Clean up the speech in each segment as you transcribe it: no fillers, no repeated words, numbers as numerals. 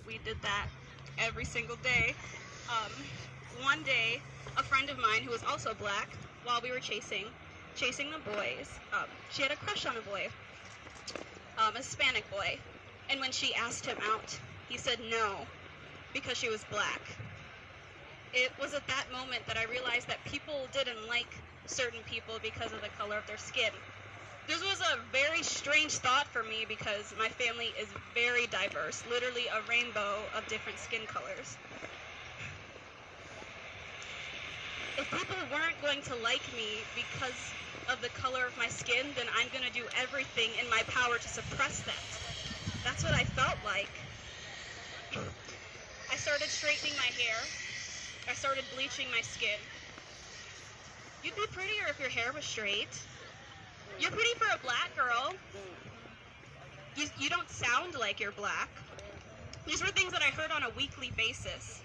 we did that every single day. One day, a friend of mine who was also black, while we were chasing the boys, she had a crush on a boy, a Hispanic boy. And when she asked him out, he said no, because she was black. It was at that moment that I realized that people didn't like certain people because of the color of their skin. This was a very strange thought for me because my family is very diverse, literally a rainbow of different skin colors. If people weren't going to like me because of the color of my skin, then I'm going to do everything in my power to suppress that. That's what I felt like. I started straightening my hair. I started bleaching my skin. You'd be prettier if your hair was straight. You're pretty for a black girl. You don't sound like you're black. These were things that I heard on a weekly basis.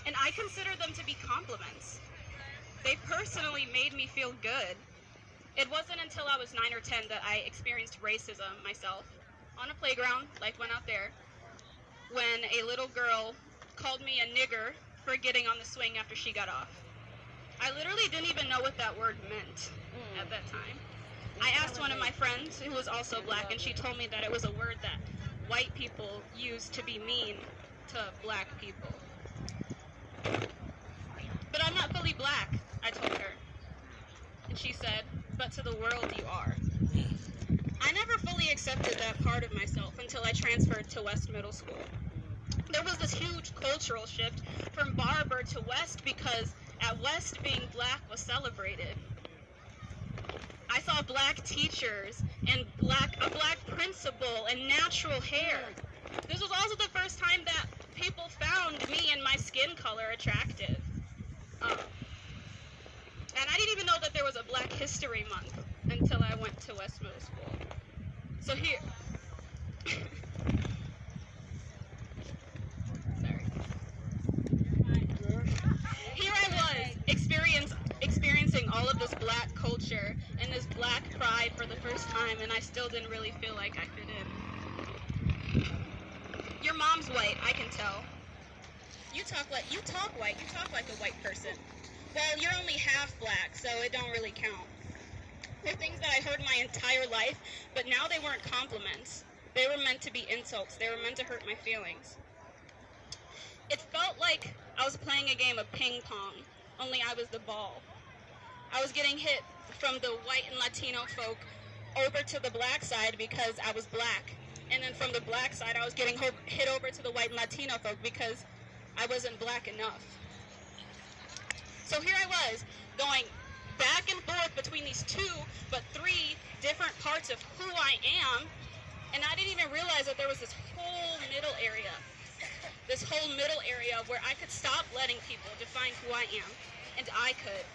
And I consider them to be compliments. They personally made me feel good. It wasn't until I was 9 or 10 that I experienced racism myself. On a playground, life went out there, when a little girl called me a nigger for getting on the swing after she got off. I literally didn't even know what that word meant at that time. I asked one of my friends who was also black, and she told me that it was a word that white people use to be mean to black people. But I'm not fully black, I told her. And she said, but to the world you are. I never fully accepted that part of myself until I transferred to West Middle School. There was this huge cultural shift from Barber to West because at West being black was celebrated. I saw black teachers and a black principal and natural hair. This was also the first time that people found me and my skin color attractive. And I didn't even know that there was a Black History Month until I went to West Middle School. So here, here I was experiencing all of this black culture and this black pride for the first time, and I still didn't really feel like I fit in. Your mom's white, I can tell. You talk white. You talk like a white person. Well, you're only half black, so it don't really count. They're things that I heard my entire life, but now they weren't compliments. They were meant to be insults. They were meant to hurt my feelings. It felt like I was playing a game of ping pong, only I was the ball. I was getting hit from the white and Latino folk over to the black side because I was black. And then from the black side, I was getting hit over to the white and Latino folk because I wasn't black enough. So here I was, going back and forth between these two, but three different parts of who I am, and I didn't even realize that there was this whole middle area where I could stop letting people define who I am, and I could.